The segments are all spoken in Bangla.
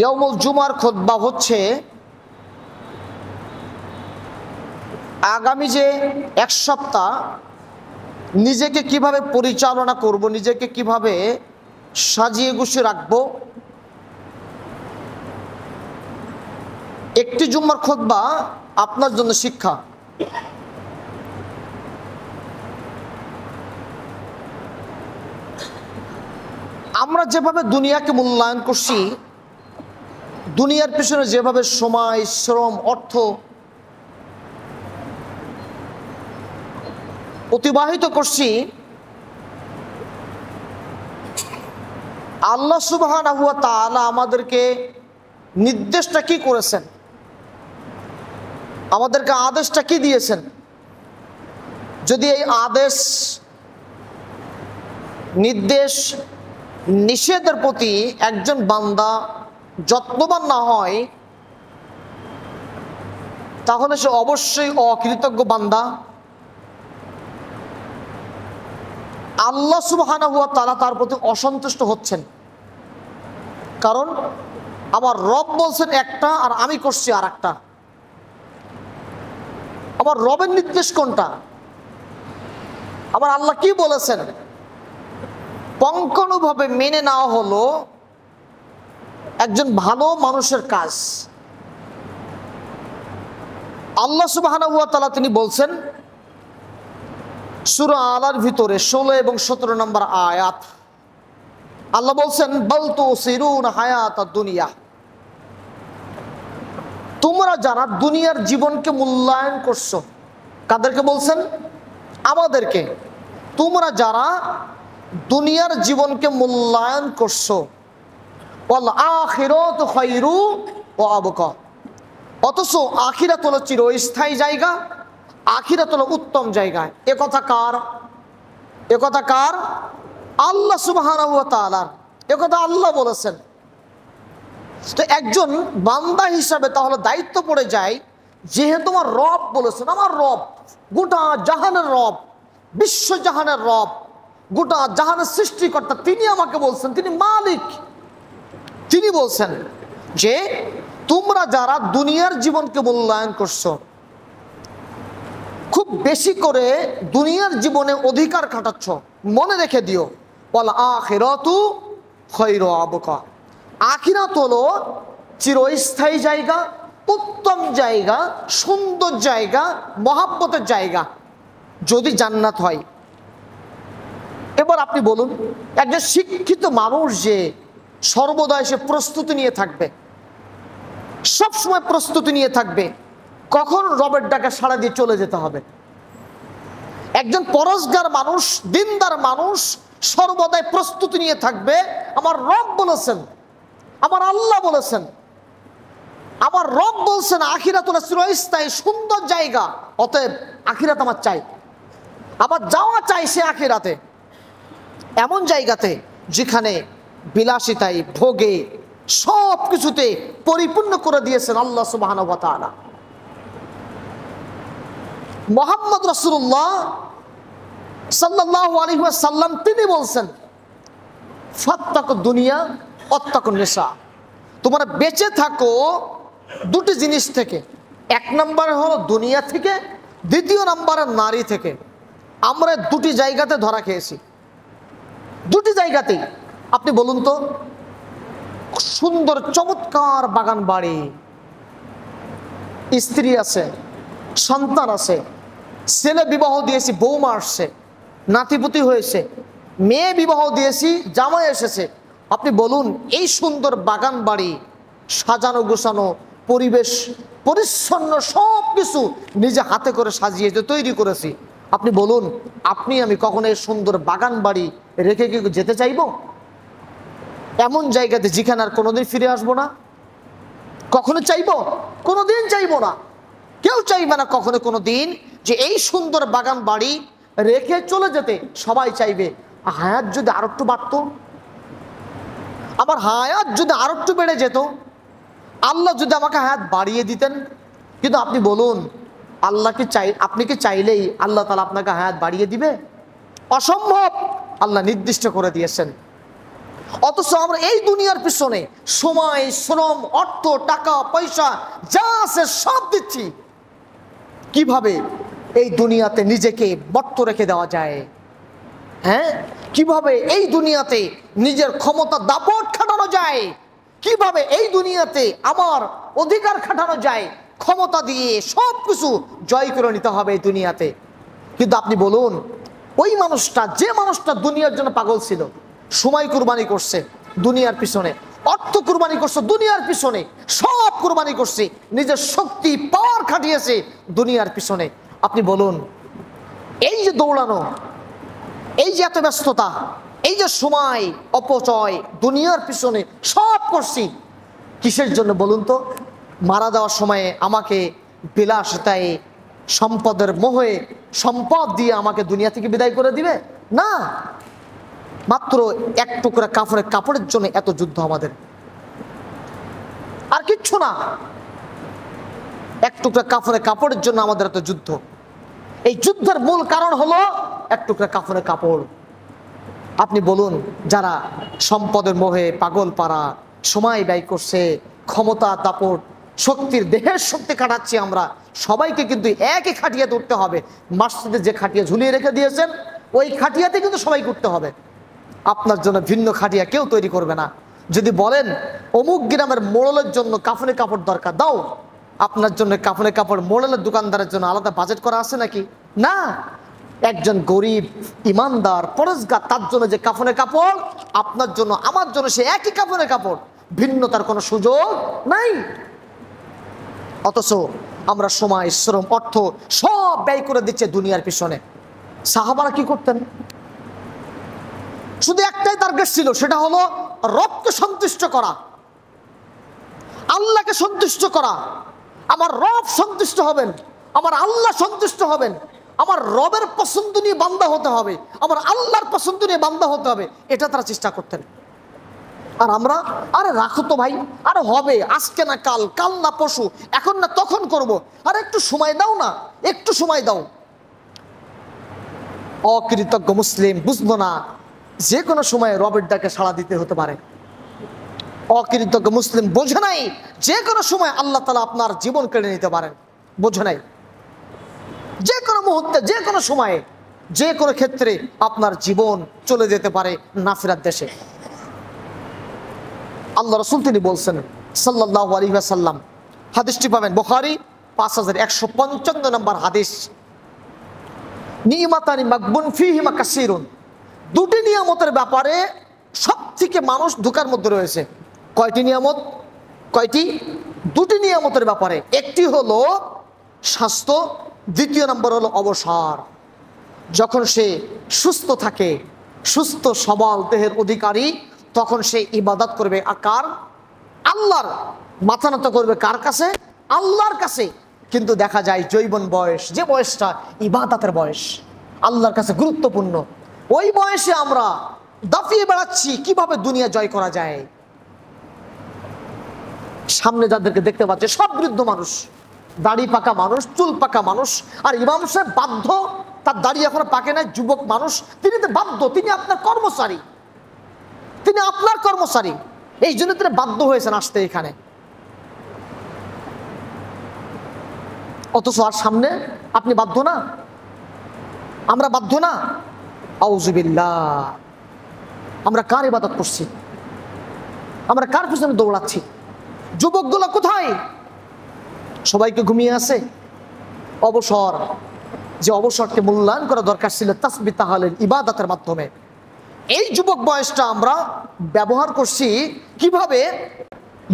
ইয়াউমুল জুমার খুতবা হচ্ছে আগামী যে এক সপ্তাহ নিজেকে কিভাবে পরিচালনা করব, নিজেকে কিভাবে সাজিয়ে গুছিয়ে রাখবো। একটি জুম্মার খুতবা আপনার জন্য শিক্ষা। আমরা যেভাবে দুনিয়াকে মূল্যায়ন করছি, দুনিয়ার পিছনে যেভাবে সময়, শ্রম, অর্থ অতিবাহিত করছি, আল্লাহ সুবহানাহু ওয়া তাআলা আমাদেরকে নির্দেশটা কি করেছেন, আমাদেরকে আদেশটা কি দিয়েছেন। যদি এই আদেশ, নির্দেশ, নিষেধের প্রতি একজন বান্দা যত্নবান না হয়, তাহলে সে অবশ্যই অকৃতজ্ঞ বান্দা। আল্লাহ সুবহানাহু ওয়া তাআলা তার প্রতি অসন্তুষ্ট হচ্ছেন, কারণ আমার রব বলছেন একটা আর আমি করছি আর একটা। আমার রবের নির্দেশ কোনটা, আমার আল্লাহ কি বলেছেন, পঙ্কানুভাবে মেনে নেওয়া হলো একজন ভালো মানুষের কাজ। আল্লাহ সুবহানাহু ওয়া তাআলা তিনি বলছেন সূরা আলার ভিতরে 16 এবং 17 নম্বর আয়াত, আল্লাহ বলছেন বাল তুসিরুনা হায়াতাদ দুনিয়া, তোমরা যারা দুনিয়ার জীবনকে মূল্যায়ন করছো। কাদেরকে বলছেন? আমাদেরকে। তোমরা যারা দুনিয়ার জীবনকে মূল্যায়ন করছো, ওয়াল আখিরাতু খায়রু ওয়া আবকা, অথচ আখিরাত হলো চিরস্থায়ী জায়গা, আখিরাত হলো উত্তম জায়গা। এ কথা কার? এ কথা কার? আল্লাহ সুবহানাহু ওয়া তাআলার। এ কথা আল্লাহ বলেছেন। তো একজন বান্দা হিসাবে তাহলে দায়িত্ব পড়ে যায়, যেহেতু আমার রব বলেছেন, আমার রব গোটা জাহানের রব, বিশ্ব জাহানের রব, গোটা জাহানের সৃষ্টিকর্তা, তিনি আমাকে বলছেন, তিনি মালিক, তিনি বলছেন যে তোমরা যারা দুনিয়ার জীবনকে মূল্যায়ন করছো, খুব বেশি করে দুনিয়ার জীবনে অধিকার খাটাচ্ছ, মনে রেখে দিও ওয়াল আখিরাতু খায়রু ওয়া আবকা, আখিরাত হলো চিরস্থায়ী জায়গা, উত্তম জায়গা, সুন্দর জায়গা, মহাব্বতের জায়গা, যদি জান্নাত হয়। এবার আপনি বলুন, একজন শিক্ষিত মানুষ যে সর্বদা সে প্রস্তুতি নিয়ে থাকবে, সবসময় প্রস্তুতি নিয়ে থাকবে কখন রবের ডাকে সাড়া দিয়ে চলে যেতে হবে। একজন পরহেজগার মানুষ, দিনদার মানুষ সর্বদাই প্রস্তুতি নিয়ে থাকবে, আমার রব বলেছেন, আমার আল্লাহ বলেছেন, আমার রব বলছেন আখিরাত হলো চিরস্থায়ী সুন্দর জায়গা, অতএব আখিরাত আমার চাই, আমার যাওয়া চাই সে আখিরাতে, এমন জায়গাতে যেখানে বিলাসিতায়, ভোগে, সব কিছুতে পরিপূর্ণ করে দিয়েছেন আল্লাহ সুবহানাহু ওয়া তাআলা। মুহাম্মদ রাসূলুল্লাহ সাল্লাল্লাহু আলাইহি ওয়াসাল্লাম তিনি বলছেন ফাত্তাকুদ দুনিয়া ওয়াত্তাকুন নিসা, তোমরা বেঁচে থাকো দুটি জিনিস থেকে, এক নম্বর হলো দুনিয়া থেকে, দ্বিতীয় নম্বরে নারী থেকে। আমরা দুটি জায়গাতে ধরা খেয়েছি, দুটি জায়গাতেই। আপনি বলুন তো, সুন্দর চমৎকার বাগান বাড়ি, স্ত্রী আছে, সন্তান আছে, ছেলে বিবাহ দিয়েছি, বৌমা আসছে, নাতিপুতি হয়েছে, মেয়ে বিবাহ দিয়েছি, জামাই এসেছে। আপনি বলুন, এই সুন্দর বাগান বাড়ি, সাজানো গোছানো পরিবেশ, পরিচ্ছন্ন সব কিছু নিজে হাতে করে সাজিয়ে তৈরি করেছি। আপনি বলুন, আপনি আমি কখনো এই সুন্দর বাগান বাড়ি রেখে কি যেতে চাইবো? এমন জায়গাতে যেখানে আর কোনোদিন ফিরে আসবো না? কখনো চাইবো? কোনোদিন চাইবো না, কেউ চাইবে না কখনো কোনো দিন যে এই সুন্দর বাগান বাড়ি রেখে চলে যেতে। সবাই চাইবে হায়াত যদি আর একটু বাড়তো, আমার হায়াত যদি আর একটু বেড়ে যেত, আল্লাহ যদি আমাকে হায়াত বাড়িয়ে দিতেন। কিন্তু আপনি বলুন, আল্লাহকে চাই, আপনি কি চাইলেই আল্লাহ তাআলা আপনাকে হায়াত বাড়িয়ে দিবে? অসম্ভব। আল্লাহ নির্দিষ্ট করে দিয়েছেন অথচ আমরা এই দুনিয়ার পিছনে সময়, শ্রম, অর্থ, টাকা, পয়সা যা আছে সব দিচ্ছি কিভাবে এই দুনিয়াতে নিজেকে মর্ত রেখে দেওয়া যায়। হ্যাঁ, কিভাবে এই দুনিয়াতে নিজের ক্ষমতা দাপট খাটানো যায়, কিভাবে এই দুনিয়াতে আমার অধিকার খাটানো যায়, ক্ষমতা দিয়ে সব কিছু জয় করে নিতে হবে এই দুনিয়াতে। কিন্তু আপনি বলুন, ওই মানুষটা, যে মানুষটা দুনিয়ার জন্য পাগল ছিল, সময় কুরবানি করছে দুনিয়ার পিছনে, অর্থ কুরবানি করছে দুনিয়ার পিছনে, সব কুরবানি করছে, নিজের শক্তি পাওয়ার খাটিয়েছে দুনিয়ার পিছনে, আপনি বলুন এই যে দৌড়ানো, এই যে এত ব্যস্ততা, এই যে সময় অপচয় দুনিয়ার পিছনে সব করছি কিসের জন্য বলুন তো? মারা যাওয়ার সময়ে আমাকে বিলাসিতায়, সম্পদের মোহে, সম্পদ দিয়ে আমাকে দুনিয়া থেকে বিদায় করে দিবে না। মাত্র এক টুকরা কাপড়ের জন্য এত যুদ্ধ আমাদের, আর কিচ্ছু না। এক টুকরা কাপড়ের জন্য আমাদের এত যুদ্ধ। এই যুদ্ধের মূল কারণ হলো এক টুকরা কাপড়। আপনি বলুন, যারা সম্পদের মোহে পাগল পারা, সময় ব্যয় করছে, ক্ষমতা দাপট, শক্তির, দেহের শক্তি কাটাচ্ছি আমরা, সবাইকে কিন্তু একই খাটিয়াতে উঠতে হবে। মসজিদে যে খাটিয়া ঝুলিয়ে রেখে দিয়েছেন ওই খাটিয়াতে কিন্তু সবাইকে উঠতে হবে। আপনার জন্য ভিন্ন খাটিয়া কেউ তৈরি করবে না। যদি বলেন অমুক গ্রামের মোড়লের জন্য কাফনের কাপড় দরকার, দাও। আপনার জন্য কাফনের কাপড় মোড়লের দোকানদারের জন্য আলাদা বাজেট করা আছে নাকি? না। একজন গরিব ইমানদার পরেশগার, তার জন্য যে কাফনের কাপড়, আপনার জন্য আমার জন্য সে একই কাফনের কাপড়, ভিন্নতার কোনো সুযোগ নাই। অথচ আমরা সময়, শ্রম, অর্থ সব ব্যয় করে দিচ্ছে দুনিয়ার পিছনে। সাহাবারা কি করতেন? শুধু একটাই টার্গেট ছিল, সেটা হলো রবকে সন্তুষ্ট করা, আল্লাহকে সন্তুষ্ট করা। আমার রব সন্তুষ্ট হবেন, আমার আল্লাহ সন্তুষ্ট হবেন, আমার রবের পছন্দ নিয়ে বান্দা হতে হবে, আমার আল্লাহর পছন্দ নিয়ে বান্দা হতে হবে, এটা তারা চেষ্টা করতেন। আর আমরা, আরে রাখো তো ভাই, আরে হবে, আজকে না কাল, কাল না পরশু, এখন না তখন করব, আরে একটু সময় দাও না, একটু সময় দাও। অকৃতজ্ঞ মুসলিম বুঝলো না যে কোনো সময় রবের ডাকে সাড়া দিতে হতে পারে। অকৃতজ্ঞ মুসলিম বোঝে নাই যে কোনো সময় আল্লাহ তাআলা আপনার জীবন কেড়ে নিতে পারেন, বোঝে নাই। যে কোনো মুহূর্তে, যে কোনো সময়ে, যে কোনো ক্ষেত্রে আপনার জীবন চলে যেতে পারে নাফিরাত দেশে। আল্লাহ রাসূল তিনি বলছেন সাল্লাল্লাহু আলাইহি ওয়াসাল্লাম, হাদিসটি পাবেন বুখারী 5155 নম্বর হাদিস, নি'মাতানি মাগবুন ফীহিমা কাসীরুন, দুটি নিয়ামতের ব্যাপারে সব থেকে মানুষ ধোঁকার মধ্যে রয়েছে। কয়টি নিয়ামত? কয়টি? দুটি নিয়ামতের ব্যাপারে। একটি হলো স্বাস্থ্য, দ্বিতীয় নম্বর হলো অবসর। যখন সে সুস্থ থাকে, সুস্থ সবল দেহের অধিকারী, তখন সে ইবাদত করবে কার? আল্লাহর। মাথা নত করবে কার কাছে? আল্লাহর কাছে। কিন্তু দেখা যায় যৌবন বয়স, যে বয়সটা ইবাদতের বয়স, আল্লাহর কাছে গুরুত্বপূর্ণ, ওই বয়সে আমরা দাপিয়ে বেড়াচ্ছি কিভাবে দুনিয়া জয় করা যায়। সামনে যাদেরকে দেখতে পাচ্ছে সব বৃদ্ধ মানুষ, দাড়ি পাকা মানুষ, চুল পাকা মানুষ, আর ইমাম সাহেব বাধ্য, তার দাড়ি এখনো পাকে নাই, যুবক মানুষ, তিনি তো বাধ্য, তিনি আপনার কর্মচারী, তিনি আপনার কর্মচারী, এই জন্য তিনি বাধ্য হয়েছেন আসতে এখানে। অথচ আর সামনে আপনি বাধ্য না, আমরা বাধ্য না। আউযুবিল্লাহ, আমরা কার ইবাদত করছি? আমরা কার পিছনে দৌড়াচ্ছি? যুবকগুলো কোথায়? সবাইকে ঘুমিয়ে আছে। অবসর, যে অবসরকে মূল্যায়ন করা দরকার ছিল তাসবিহ তাহলিল ইবাদতের মাধ্যমে, এই যুবক বয়সটা আমরা ব্যবহার করছি কিভাবে?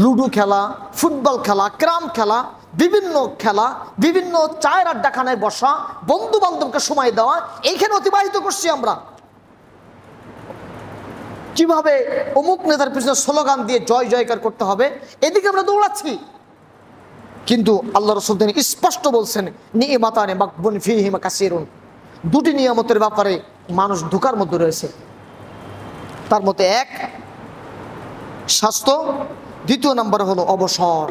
লুডো খেলা, ফুটবল খেলা, ক্যারাম খেলা, বিভিন্ন খেলা, বিভিন্ন চায়ের আড্ডাখানায় বসা, বন্ধু বান্ধবকে সময় দেওয়া, এইখানে অতিবাহিত করছি আমরা। কিভাবে অমুক নেতার পিছনে স্লোগান দিয়ে জয় জয়কার করতে হবে, এদিকে আমরা দৌড়াচ্ছি। কিন্তু আল্লাহ রাসূল তিনি স্পষ্ট বলছেন, নি'মাতানি মাগবুন ফীহিমা কাসীরুন, দুটি নিয়ামতের ব্যাপারে মানুষ ধোঁকার মধ্যে রয়েছে। তার মধ্যে এক স্বাস্থ্য, দ্বিতীয় নম্বর হলো অবসর।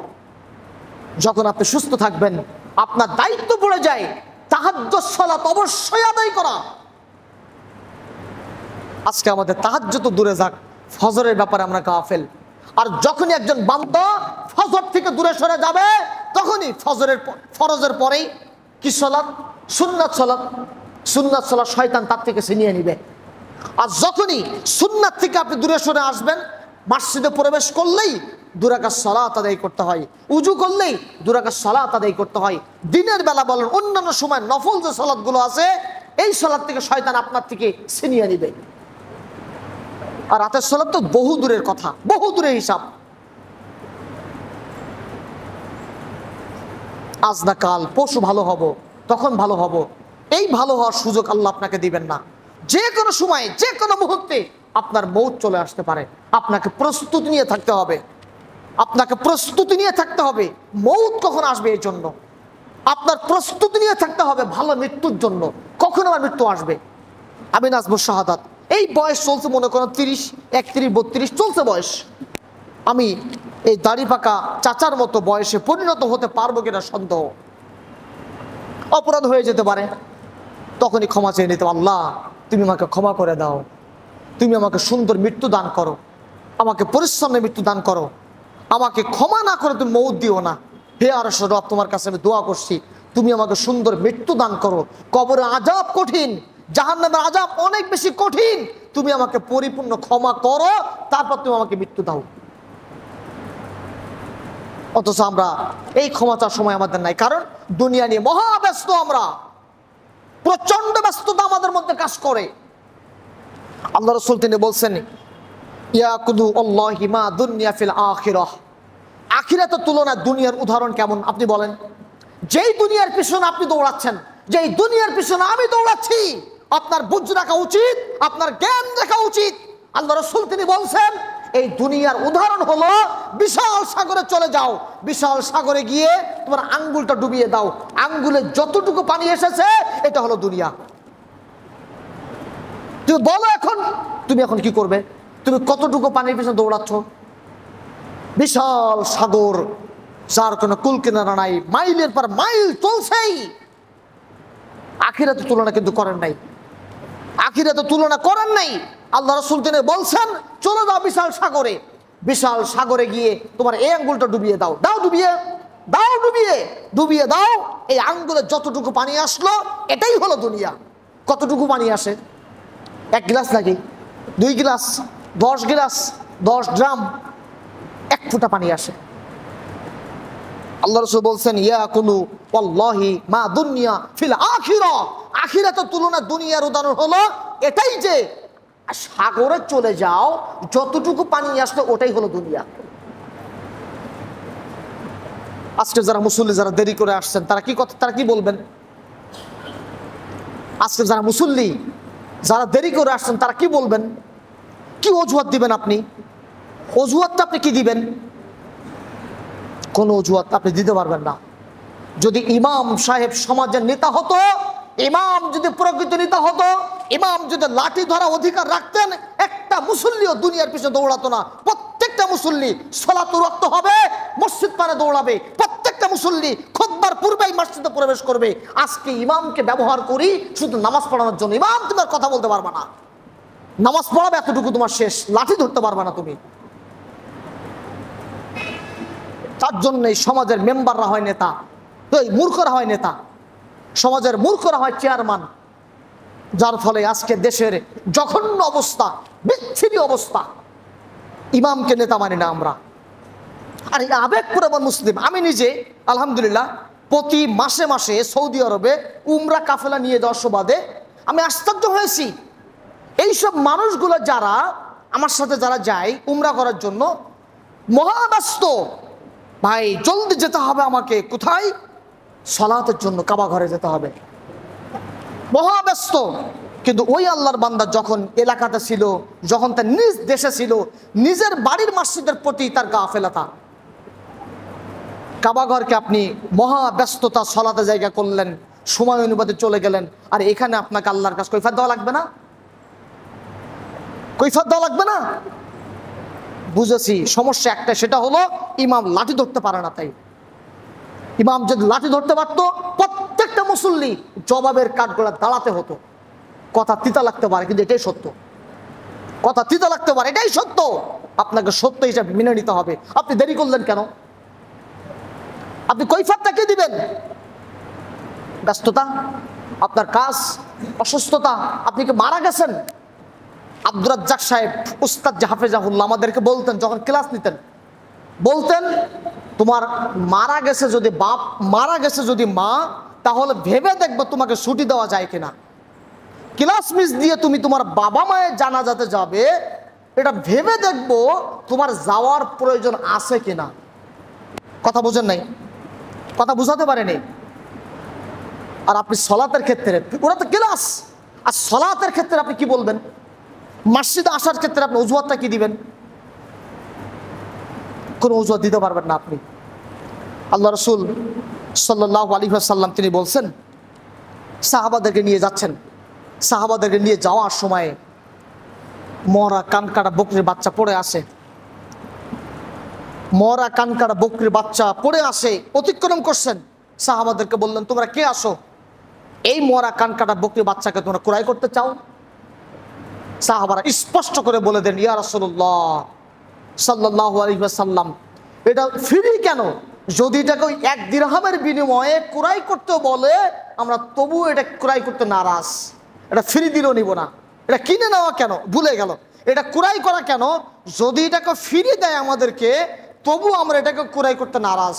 যখন আপনি সুস্থ থাকবেন, আপনার দায়িত্ব পড়ে যায় তাহাজ্জুদ সালাত অবশ্যই আদায় করা। আজকে আমাদের তাহাজ্জুদ তো দূরে যাক, ফজরের ব্যাপারে আমরা গাফেল। আর যখনই একজন বান্দা ফজর থেকে দূরে সরে যাবে, তখনই ফরজের পরেই কি সালাত? সুন্নাত সালাত। সুন্নাত সালাত শয়তান তার থেকে ছিনিয়ে নিবে। আর যখনই সুন্নাত থেকে আপনি দূরে সরে আসবেন, মসজিদে প্রবেশ করলেই 2 রাকাত সালাত আদায় করতে হয়, উজু করলেই 2 রাকাত সালাত আদায় করতে হয়। দিনের বেলা বলেন, অন্যান্য সময় নফল যে সালাতগুলো আছে, এই সালাত থেকে শয়তান আপনার থেকে ছিনিয়ে নিবে। আর রাতের সালাত তো বহু দূরের কথা, বহু দূরের হিসাব। আজ না কাল, পরশু ভালো হব, তখন ভালো হব, এই ভালো হওয়ার সুযোগ আল্লাহ আপনাকে দিবেন না। যে কোনো সময়ে, যে কোনো মুহূর্তে আপনার মৌত চলে আসতে পারে। আপনাকে প্রস্তুতি নিয়ে থাকতে হবে, আপনাকে প্রস্তুতি নিয়ে থাকতে হবে। মৌত কখন আসবে এই জন্য আপনার প্রস্তুতি নিয়ে থাকতে হবে, ভালো মৃত্যুর জন্য। কখন আমার মৃত্যু আসবে, আমি নাজবো শাহাদাত। এই বয়স চলছে, মনে করেন 30, 31, 32 চলছে বয়স। আমি এই দাড়ি পাকা চাচার মতো বয়সে পরিণত হতে পারবো কিনা সন্দেহ। অপরাধ হয়ে যেতে পারে, তখনই ক্ষমা চেয়ে নিতে, আল্লাহ তুমি আমাকে ক্ষমা করে দাও, তুমি আমাকে সুন্দর মৃত্যু দান করো, আমাকে পরিশ্রমের মৃত্যু দান করো, আমাকে ক্ষমা না করে তুমি মৌত দিও না। হে আরশের রব, তোমার কাছে আমি দোয়া করছি, তুমি আমাকে সুন্দর মৃত্যু দান করো। কবরে আযাব কঠিন, জাহান্নামের আযাব অনেক বেশি কঠিন, তুমি আমাকে পরিপূর্ণ ক্ষমা করো, তারপর তুমি আমাকে মৃত্যু দাও। অথচ আমরা এই ক্ষমা চাওয়ার সময় আমাদের নাই, কারণ দুনিয়া নিয়ে মহা ব্যস্ত। আমরা প্রচন্ড ব্যস্ততা আমাদের মধ্যে কাজ করে। আল্লাহ রাসূল তিনি বলছেন, ইয়াকুদু আল্লাহি মা দুনিয়া ফিল আখিরাহ। আখিরাতের তুলনায় দুনিয়ার উদাহরণ কেমন আপনি বলেন? যেই দুনিয়ার পিছনে আপনি দৌড়াচ্ছেন, যেই দুনিয়ার পিছনে আমি দৌড়াচ্ছি, আপনার বুঝ রাখা উচিত, আপনার জ্ঞান রাখা উচিত। আল্লাহ রাসূল তিনি বলছেন, এই দুনিয়ার উদাহরণ হলো বিশাল সাগরে চলে যাও, বিশাল সাগরে গিয়ে তোমার আঙ্গুলটা ডুবিয়ে দাও, আঙ্গুলে যতটুকু পানি এসেছে এটা হলো দুনিয়া। তুমি বলো এখন, তুমি এখন কি করবে? তুমি কতটুকু পানির পিছনে দৌড়াচ্ছ? বিশাল সাগর, যার কোনো কুল কিনারা নাই, মাইলের পর মাইল চলছেই। আখিরাতের তুলনা কিন্তু করেন নাই, আখিরাতের তুলনা করেন নাই। আল্লাহ রাসূল তিনি বলছেন, চলে যাও বিশাল সাগরে, বিশাল সাগরে গিয়ে তোমার এই আঙ্গুলটা ডুবিয়ে দাও, দাও ডুবিয়ে দাও, ডুবিয়ে দাও। এই আঙ্গুলে যতটুকু পানি আসলো এটাই হলো দুনিয়া। কতটুকু পানি আসে? 1 গ্লাস নাকি 2 গ্লাস, 10 গ্লাস, 10 ড্রাম, 1 ফোঁটা পানি আসে। আল্লাহ রাসূল বলছেন, ইয়াকুলু ওয়াল্লাহি মা দুনিয়া ফিল আখিরাহ। আখিরাতের তুলনায় দুনিয়ার উদাহরণ হলো এটাই যে সাগরে চলে যাও, যতটুকু পানি আসলো ওটাই হলো দুনিয়া। আজকে যারা মুসল্লি, যারা দেরি করে আসছেন, তারা কি কথা, তারা কি বলবেন? আজকে যারা মুসল্লি, যারা দেরি করে আসছেন, তারা কি বলবেন? কি অজুহাত দিবেন আপনি? অজুহাতটা আপনি কি দিবেন? কোনো অজুহাত আপনি দিতে পারবেন না। যদি ইমাম সাহেব সমাজের নেতা হতো, ইমাম যদি প্রকৃত নেতা হতো, ইমাম যদি লাঠি ধরা অধিকার রাখতেন, একটা মুসল্লিও দুনিয়ার পিছনে দৌড়াতো না। প্রত্যেকটা মুসল্লি সালাতুর ওয়াক্ত হবে, মসজিদ পানে দৌড়াবে। প্রত্যেকটা মুসল্লি খুতবার পূর্বেই মসজিদে প্রবেশ করবে। আজকে ইমামকে ব্যবহার করি শুধু নামাজ পড়ানোর জন্য। ইমাম তোমার কথা বলতে পারবে না, নামাজ পড়াবে এতটুকু তোমার শেষ, লাঠি ধরতে পারবে না তুমি। তার জন্যই সমাজের মেম্বাররা হয় নেতা, ওই মূর্খরা হয় নেতা, সমাজের মূর্খরা হয় চেয়ারম্যান। যার ফলে আজকে দেশের জঘন্য অবস্থা, বিচ্ছিরি অবস্থা। ইমামকে নেতা মানি না আমরা। আর আবেগপ্রবণ মুসলিম। আমি নিজে আলহামদুলিল্লাহ প্রতি মাসে মাসে সৌদি আরবে উমরা কাফেলা নিয়ে যাওয়ার সুবাদে আমি আশ্চর্য হয়েছি। এইসব মানুষগুলো যারা আমার সাথে যারা যায় উমরা করার জন্য, মহাব্যস্ত। ভাই জলদি যেতে হবে আমাকে, কোথায়? সালাতের জন্য কাবা ঘরে যেতে হবে, মহাব্যস্ত। কিন্তু ওই আল্লাহর বান্দা যখন এলাকাতে ছিল, যখন তার নিজ দেশে ছিল, নিজের বাড়ির মসজিদের প্রতি তার গাফেলতা। কাবা ঘরকে আপনি মহাব্যস্ততা সালাতে জায়গা করলেন, সময় অনুপাতে চলে গেলেন। আর এখানে আপনাকে আল্লাহর কাছে কৈফিয়ত দেওয়া লাগবে না? কৈফিয়ত দেওয়া লাগবে না? বুঝেছি, সমস্যা একটা, সেটা হলো ইমাম লাঠি ধরতে পারে না। তাই ইমাম যদি লাঠি ধরতে পারতো, প্রত্যেকটা মুসল্লি জবাবের কাঠগড়া দাঁড়াতে হতো। কথা তিতা লাগতে পারে, কিন্তু এটাই সত্য। কথা তিতা লাগতে পারে, এটাই সত্য, আপনাকে সত্য হিসাবে মেনে নিতে হবে। আপনি দেরি করলেন কেন? আপনি কৈফিয়তটা কি দিবেন? ব্যস্ততা, আপনার কাজ, অসুস্থতা, আপনি কি মারা গেছেন? আব্দুর রাজ্জাক সাহেব উস্তাদ হাফেজাহুল্লাহ আমাদেরকে বলতেন, যখন ক্লাস নিতেন বলতেন, তোমার মারা গেছে যদি বাপ, মারা গেছে যদি মা, তাহলে ভেবে দেখবো তোমাকে ছুটি দেওয়া যায় কিনা। ক্লাস মিস দিয়ে তুমি তোমার বাবা মায়ের জানাজাতে যাবে, এটা ভেবে দেখবো তোমার যাওয়ার প্রয়োজন আছে কিনা। কথা বোঝেন নাই? কথা বুঝাতে পারেনি। আর আপনি সলাতের ক্ষেত্রে, ওরা তো ক্লাস, আর সলাতের ক্ষেত্রে আপনি কি বলবেন? মসজিদে আসার ক্ষেত্রে আপনি অজুহাতটা কি দিবেন? কোনো অজুহাত দিতে পারবেন না আপনি। আল্লাহ রসুল সাল্লাল্লাহু আলাইহি ওয়াসাল্লাম তিনি বলছেন, সাহাবাদেরকে নিয়ে যাচ্ছেন, সাহাবাদেরকে নিয়ে যাওয়ার সময় মরা কানকাটা বকরির বাচ্চা পড়ে আসে, মরা কানকাটা বকরির বাচ্চা পড়ে আসে, অতিক্রম করছেন। সাহাবাদেরকে বললেন, তোমরা কে আসো? এই মরা কানকাটা বকরির বাচ্চাকে তোমরা ক্রয় করতে চাও? সাহাবারা স্পষ্ট করে বলে দেন, ইয়া রাসূলুল্লাহ সাল্লাল্লাহু আলাইহি ওয়াসাল্লাম, এটা ফ্রি কেন? যদি এটাকে ওই 1 দিরহামের বিনিময়ে ক্রয় করতে বলে, আমরা তবু এটা ক্রয় করতে নারাজ। এটা ফ্রি দিলেও নিব না। এটা কিনে নেওয়া কেন? ভুলে গেল। এটা ক্রয় করা কেন? যদি এটাকে ফ্রি দেয় আমাদেরকে, তবু আমরা এটাকে ক্রয় করতে নারাজ।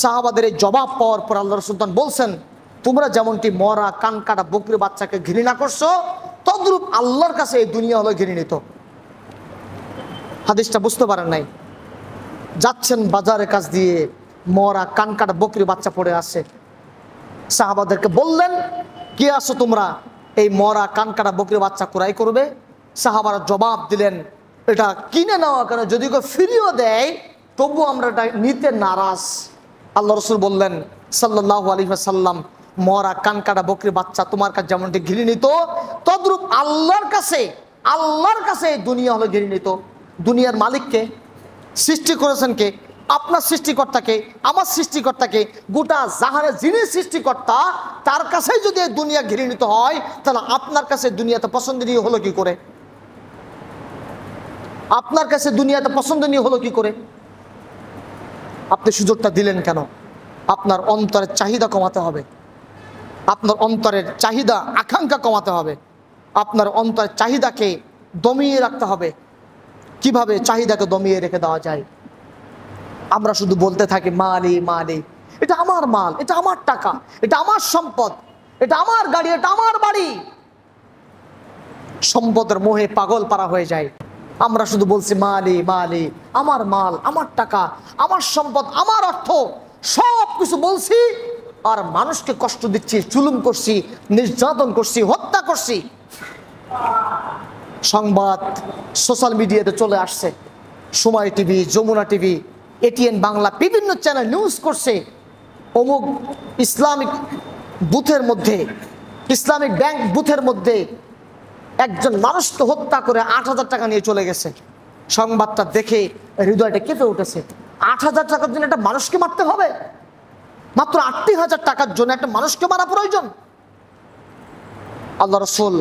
সাহাবাদের এই জবাব পাওয়ার পর আল্লাহ রাসূল বলছেন, তোমরা যেমনটি মরা কানকাটা বকরির বাচ্চাকে ঘৃণা করছো, তদ্রূপ আল্লাহর কাছে এই দুনিয়া হলো ঘৃণিত। হাদিসটা বুঝতে পারেন নাই? যাচ্ছেন বাজারের কাছ দিয়ে, মরা কানকাটা বকরির বাচ্চা পড়ে আসে। সাহাবাদেরকে বললেন, কে আসো তোমরা? এই মরা কানকাটা বকরির বাচ্চা ক্রয় করবে? সাহাবারা জবাব দিলেন, এটা কিনে নেওয়া কেন? যদি কেউ ফ্রিও দেয় তবু আমরা এটা নিতে নারাজ। আল্লাহ রসুল বললেন সাল্লাল্লাহু আলাইহি ওয়াসাল্লাম, মরা কানকাটা বকরির বাচ্চা তোমার কাছে যেমনটি ঘৃণিত, তদ্রূপ আল্লাহর কাছে এই দুনিয়া হলো ঘৃণিত। দুনিয়ার মালিককে, সৃষ্টি করেছেন কে? আপনার সৃষ্টিকর্তাকে, আমার সৃষ্টিকর্তাকে। গোটা জাহানের যিনি সৃষ্টিকর্তা, তার কাছেই যদি এই দুনিয়া ঘৃণিত হয়, তাহলে আপনার কাছে দুনিয়াতে পছন্দনীয় হলো কি করে? আপনার কাছে দুনিয়াতে পছন্দনীয় হলো কি করে? আপনি সুযোগটা দিলেন কেন? আপনার অন্তরের চাহিদা কমাতে হবে, আপনার অন্তরের চাহিদা আকাঙ্ক্ষা কমাতে হবে, আপনার অন্তরের চাহিদাকে দমিয়ে রাখতে হবে। কিভাবে চাহিদাকে দমিয়ে রেখে দেওয়া যায়? আমরা শুধু বলতে থাকি মালি মালি, এটা আমার মাল, এটা আমার টাকা, এটা আমার সম্পদ, এটা আমার গাড়ি, এটা আমার বাড়ি। সম্পদের মোহে পাগল পারা হয়ে যায়। আমরা শুধু বলছি মালি মালি, আমার মাল, আমার টাকা, আমার সম্পদ, আমার অর্থ, সব কিছু বলছি, আর মানুষকে কষ্ট দিচ্ছি, জুলুম করছি, নির্যাতন করছি, হত্যা করছি। সংবাদ সোশ্যাল মিডিয়াতে চলে আসছে, Somoy TV, Jamuna TV, ATN Bangla, বিভিন্ন চ্যানেল নিউজ করছে, অমুক ইসলামিক বুথের মধ্যে, ইসলামিক ব্যাংক বুথের মধ্যে একজন মানুষকে হত্যা করে 8,000 টাকা নিয়ে চলে গেছে। সংবাদটা দেখে হৃদয়টা কেঁপে উঠেছে। 8,000 টাকার জন্য একটা মানুষকে মারতে হবে? মাত্র 8,000 টাকার জন্য একটা মানুষকে মারা প্রয়োজন? আল্লাহ রাসূল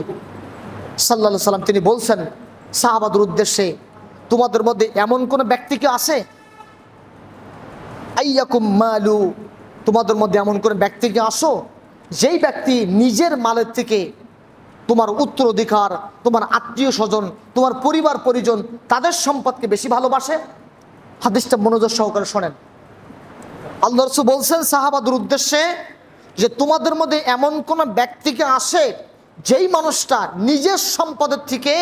সাল্লাল্লাহু আলাইহি সাল্লাম তিনি বলছেন সাহাবাদের উদ্দেশ্যে, তোমাদের মধ্যে এমন কোন ব্যক্তি কি আছে? আইয়াকুম মালু, তোমাদের মধ্যে এমন কোন ব্যক্তি কি আসো যেই ব্যক্তি নিজের মালের থেকে তোমার উত্তরাধিকার, তোমার আত্মীয় স্বজন, তোমার পরিবার পরিজন, তাদের সম্পদকে বেশি ভালোবাসে? হাদিসটা মনোযোগ সহকারে শোনেন। আল্লাহ রাসূল বলছেন সাহাবাদের উদ্দেশ্যে যে তোমাদের মধ্যে এমন কোন ব্যক্তিকে আসে যেই মানুষটা নিজের সম্পদের থেকে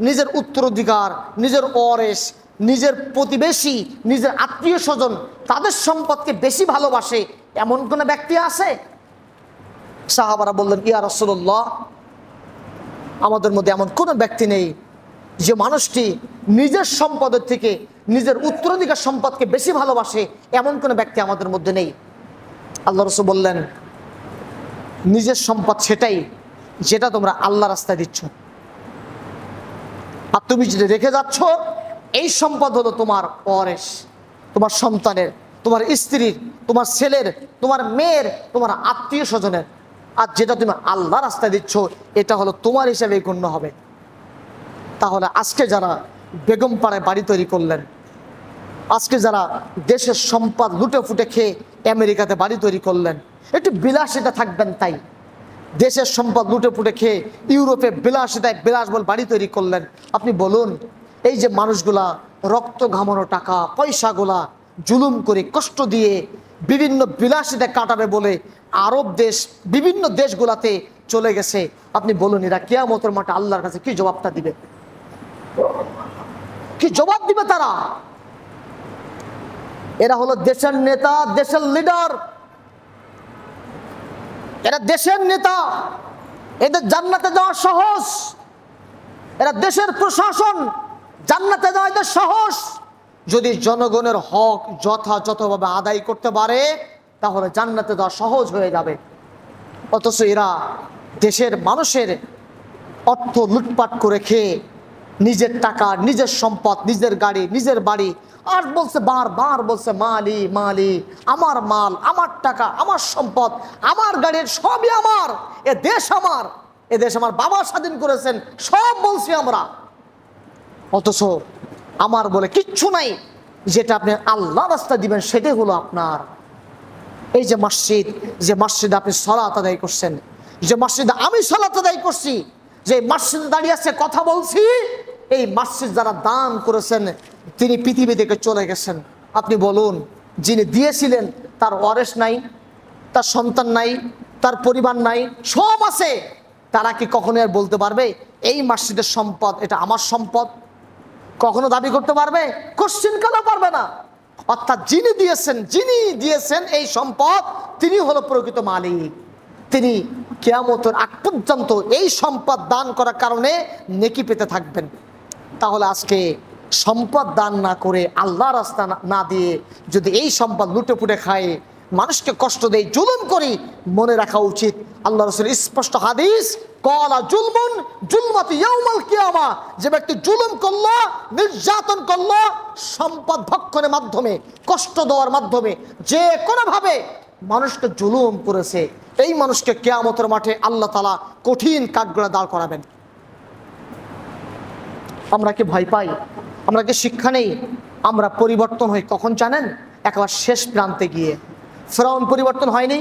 নিজের উত্তরাধিকার, নিজের ওয়ারিস, নিজের প্রতিবেশী, নিজের আত্মীয় স্বজন, তাদের সম্পদকে বেশি ভালোবাসে, এমন কোন ব্যক্তি আছে? সাহাবারা বললেন, ইয়া রাসূলুল্লাহ, আমাদের মধ্যে এমন কোনো ব্যক্তি নেই যে মানুষটি নিজের সম্পদের থেকে নিজের উত্তরাধিকার সম্পদকে বেশি ভালোবাসে, এমন কোনো ব্যক্তি আমাদের মধ্যে নেই। আল্লাহ রাসূল বললেন, নিজের সম্পদ সেটাই যেটা তোমরা আল্লাহ রাস্তায় দিচ্ছ, আর তুমি যেটা রেখে যাচ্ছ এই সম্পদ হলো তোমার ওয়ারিস, তোমার সন্তানের, তোমার স্ত্রীর, তোমার ছেলের, তোমার মেয়ের, তোমার আত্মীয় স্বজনের। আর যেটা তুমি আল্লাহ রাস্তায় দিচ্ছ এটা হলো তোমার হিসাবে গণ্য হবে। তাহলে আজকে যারা বেগম পাড়ায় বাড়ি তৈরি করলেন, আজকে যারা দেশের সম্পদ লুটে ফুটে খেয়ে আমেরিকাতে বাড়ি তৈরি করলেন, একটু বিলাসিতা থাকবেন, তাই দেশের সম্পদ লুটে ফুটে খেয়ে ইউরোপে বিলাসিতায় বিলাসবহুল বাড়ি তৈরি করলেন। আপনি বলুন, এই যে মানুষগুলা রক্ত ঘামানো টাকা পয়সাগুলা জুলুম করে কষ্ট দিয়ে বিভিন্ন বিলাসিতা কাটাবে বলে আরব দেশ বিভিন্ন দেশগুলাতে চলে গেছে, আপনি বলুন এরা কিয়ামতের মাঠে আল্লাহর কাছে কি জবাবটা দিবে? কি জবাব দিবে তারা? এরা হলো দেশের নেতা, দেশের লিডার, এরা দেশের নেতা, এদের জান্নাতে যাওয়া সহজ, এরা দেশের প্রশাসন, জান্নাতে যাওয়া এদের সহজ যদি জনগণের হক যথাযথভাবে আদায় করতে পারে, তাহলে জান্নাতে যাওয়া সহজ হয়ে যাবে। অথচ এরা দেশের মানুষের অর্থ লুটপাট করে খেয়ে নিজের টাকা, নিজের সম্পদ, নিজের গাড়ি, নিজের বাড়ি, আর বলছে বারবার বলছে মালি মালি, আমার মাল, আমার টাকা, আমার সম্পদ, আমার গাড়ির সবই আমার, এ দেশ আমার, এ দেশ আমার বাবা স্বাধীন করেছেন, সব বলছি আমরা। অথচ আমার বলে কিচ্ছু নাই, যেটা আপনি আল্লাহ রাস্তা দিবেন সেটাই হলো আপনার। এই যে মসজিদ, যে মসজিদে আপনি সালাত আদায় করছেন, যে মসজিদে আমি সালাত আদায় করছি, যে মসজিদে দাঁড়িয়ে আছে কথা বলছি, এই মসজিদ যারা দান করেছেন তিনি পৃথিবী থেকে চলে গেছেন। আপনি বলুন, যিনি দিয়েছিলেন তার ওয়ারিস নাই, তার সন্তান নাই, তার পরিবার নাই, সব আছে, তারা কি কখনো আর বলতে পারবে এই মসজিদের সম্পদ এটা আমার সম্পদ? কখনো দাবি করতে পারবে? কোশ্চিন কেন পারবে না? অর্থাৎ যিনি দিয়েছেন এই সম্পদ, তিনি হলো প্রকৃত মালিক। তিনি কিয়ামতের আগ পর্যন্ত এই সম্পদ দান করার কারণে নেকি পেতে থাকবেন। তাহলে আজকে সম্পদ দান না করে আল্লাহ রাস্তা না দিয়ে যদি এই সম্পদ লুটে পুটে খায়, মানুষকে কষ্ট দেয়, জুলুম করি, মনে রাখা উচিত আল্লাহ রাসূল স্পষ্ট হাদিস, কলা জুলমুন জুলমাতু ইয়াউমাল কিয়ামা, যে ব্যক্তি জুলুম করলো, নির্যাতন করলো, সম্পদ ভক্ষণের মাধ্যমে, কষ্ট দেওয়ার মাধ্যমে, যে কোনোভাবে মানুষকে জুলুম করেছে, এই মানুষকে কিয়ামতের মাঠে আল্লাহ তাআলা কঠিন কাঠগড়ায় দাঁড় করাবেন। আমরা কি ভয় পাই? আমরা কি শিক্ষা নেই? আমরা পরিবর্তন হই কখন জানেন? একবার শেষ প্রান্তে গিয়ে। ফিরআউন পরিবর্তন হয়নি?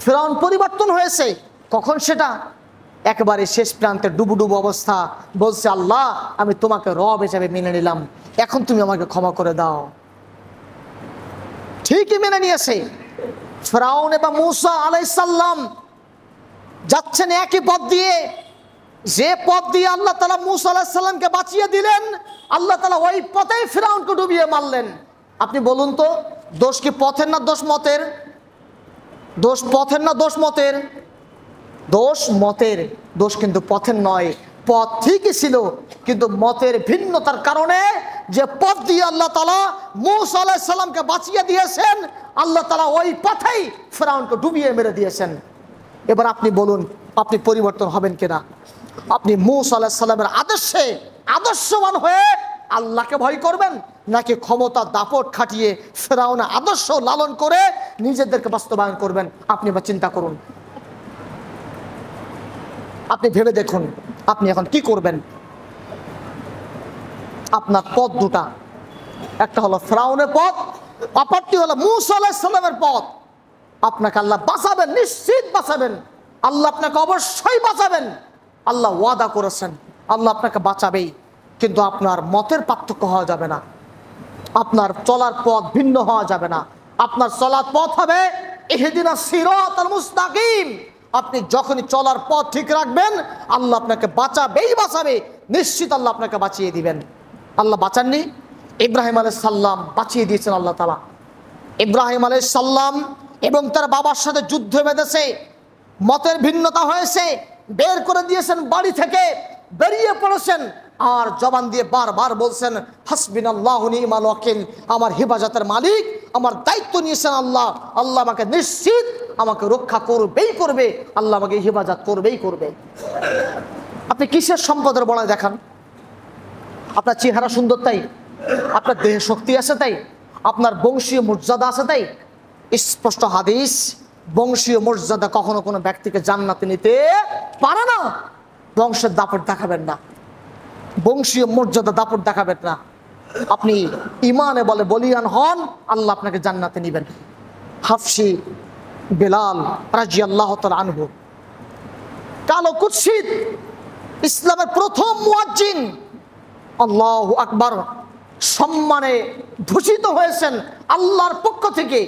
ফিরআউন পরিবর্তন হয়েছে কখন? সেটা একেবারে শেষ প্রান্তে, ডুবুডুবু অবস্থা, বলছে আল্লাহ আমি তোমাকে রব হিসেবে মেনে নিলাম, এখন তুমি আমাকে ক্ষমা করে দাও। ঠিকই মেনে নিয়েছে। ফিরআউন এবং মূসা আলাইহিস সালাম যাচ্ছেন একই পথ দিয়ে, যে পথ দিয়ে আল্লাহ তাআলা মূসা আলাইহিস সালামকে বাঁচিয়ে দিলেন, আল্লাহ তাআলা ওই পথেই ফিরআউনকে ডুবিয়ে মারলেন। আপনি বলুন তো, দোষ কি পথের না দোষ মতের? দোষ পথের না দোষ মতের? দোষ মতের, দোষ কিন্তু পথের নয়। পথ ঠিকই ছিল, কিন্তু মতের ভিন্নতার কারণে যে পথ দিয়ে আল্লাহ তাআলা মূসা আলাইহিস সালামকে বাঁচিয়ে দিয়েছেন, আল্লাহ তাআলা ওই পথেই ফিরআউনকে ডুবিয়ে মেরে দিয়েছেন। এবার আপনি বলুন, আপনি পরিবর্তন হবেন কিনা? আপনি মূসা আলাইহিস সালামের আদর্শে আদর্শবান হয়ে আল্লাহকে ভয় করবেন, নাকি ক্ষমতা দাপট খাটিয়ে ফিরআউনের আদর্শ লালন করে নিজেদেরকে বাস্তবায়ন করবেন? আপনি বা চিন্তা করুন, আপনি ভেবে দেখুন আপনি এখন কি করবেন। আপনার পথ দুটা, একটা হলো ফিরআউনের পথ, অপরটি হলো মূসা আলাইহিস সালামের পথ। আপনাকে আল্লাহ বাঁচাবেন, নিশ্চিত বাঁচাবেন, আল্লাহ আপনাকে অবশ্যই বাঁচাবেন। আল্লাহ ওয়াদা করেছেন আল্লাহ আপনাকে বাঁচাবেই, কিন্তু আপনার মতের পার্থক্য হওয়া যাবে না, আপনার চলার পথ ভিন্ন হওয়া যাবে না। আপনার চলার পথ হবে ইহদিনাস সিরাতাল মুস্তাকিম। আপনি যখনই চলার পথ ঠিক রাখবেন, আল্লাহ আপনাকে বাঁচাবে, নিশ্চিত আল্লাহ আপনাকে বাঁচিয়ে দিবেন। আল্লাহ বাঁচাননি? ইব্রাহিম আলাইহিস সালাম বাঁচিয়ে দিয়েছেন আল্লাহ তাআলা। ইব্রাহিম আলাইহিস সালাম এবং তার বাবার সাথে যুদ্ধ বেঁধেছে, মতের ভিন্নতা হয়েছে, বের করে দিয়েছেন বাড়ি থেকে, বেরিয়ে পড়েছেন, আর জবান দিয়ে বারবার বলছেন হাসবিনাল্লাহু নি'মাল ওয়াকিল, আমার হেফাজতের মালিক, আমার দায়িত্ব নিয়েছেন আল্লাহ, আল্লাহ আমাকে নিশ্চিত আমাকে রক্ষা করবে, আল্লাহ আমাকে হেফাজত করবে। আপনি কিসের সম্পদের বড়াই দেখান? আপনার চেহারা সুন্দর তাই? আপনার দেহে শক্তি আছে তাই? আপনার বংশীয় মর্যাদা আছে তাই? স্পষ্ট হাদিস, বংশীয় মর্যাদা কখনো কোনো ব্যক্তিকে জান্নাতে নিতে পারে না। বংশের দাপট দেখাবেন না। বংশীয় মর্যাদা দাপট দেখাবেন না, আপনি ইমানে বলে বলিয়ান হন, আল্লাহ আপনাকে জান্নাতে নিবেন। হাফসি বেলাল রাদিয়াল্লাহু তাআলা আনহু, কালো কুৎসিত ইসলামের প্রথম মুয়াজ্জিন, আল্লাহু আকবার, সম্মানে ভূষিত হয়েছেন আল্লাহর পক্ষ থেকে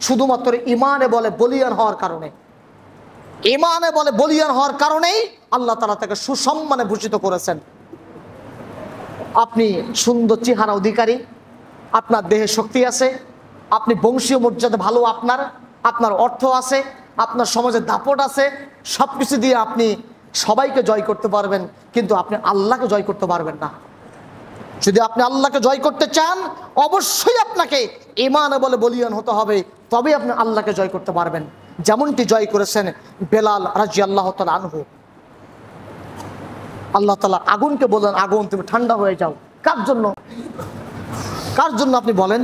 শুধুমাত্র ইমানে বলে বলিয়ান হওয়ার কারণে। ইমানে বলে বলিয়ান হওয়ার কারণেই আল্লাহ তাআলা তাকে সুসম্মানে ভূষিত করেছেন। আপনি সুন্দর চেহারা অধিকারী, আপনার দেহে শক্তি আছে, আপনি বংশীয় মর্যাদা ভালো, আপনার অর্থ আছে, আপনার সমাজে দাপট আছে, সব কিছু দিয়ে আপনি সবাইকে জয় করতে পারবেন, কিন্তু আপনি আল্লাহকে জয় করতে পারবেন না। যদি আপনি আল্লাহকে জয় করতে চান, অবশ্যই আপনাকে ঈমান বলে বলিয়ান হতে হবে, তবে আপনি আল্লাহকে জয় করতে পারবেন। যেমনটি জয় করেছেন বেলাল রাদিয়াল্লাহু তাআলা আনহু। আল্লাহ তাআলা আগুনকে বললেন, আগুন তুমি ঠান্ডা হয়ে যাও। কার জন্য? কার জন্য আপনি বলেন?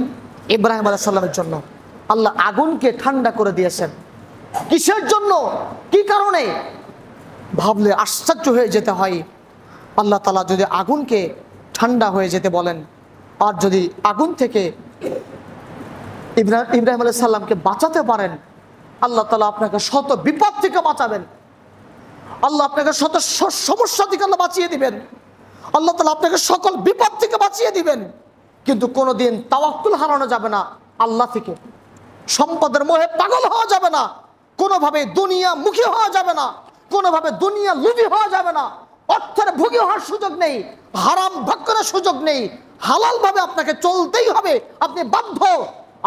ইব্রাহিম আলাইহিস সালামের জন্য আল্লাহ আগুনকে ঠান্ডা করে দিয়েছেন। কিসের জন্য? কি কারণে? ভাবলে আশ্চর্য হয়ে যেতে হয়। আল্লাহ তাআলা যদি আগুনকে ঠান্ডা হয়ে যেতে বলেন, আর যদি আগুন থেকে ইব্রাহিম আলাইহিস সালামকে বাঁচাতে পারেন, আল্লাহ তাআলা আপনাকে শত বিপদ থেকে বাঁচাবেন, আল্লাহ আপনাকে শত সমস্যা থেকে আল্লাহ বাঁচিয়ে দিবেন, আল্লাহ তাআলা আপনাকে সকল বিপদ থেকে বাঁচিয়ে দিবেন। কিন্তু কোনোদিন তাওয়াক্কুল হারানো যাবে না আল্লাহ থেকে, সম্পদের মোহে পাগল হওয়া যাবে না, কোনোভাবে দুনিয়া মুখী হওয়া যাবে না, কোনোভাবে দুনিয়া লোভী হওয়া যাবে না, অর্থের ভোগী হওয়ার সুযোগ নেই, হারাম ভোগ করার সুযোগ নেই, হালাল ভাবে আপনাকে চলতেই হবে। আপনি বাধ্য,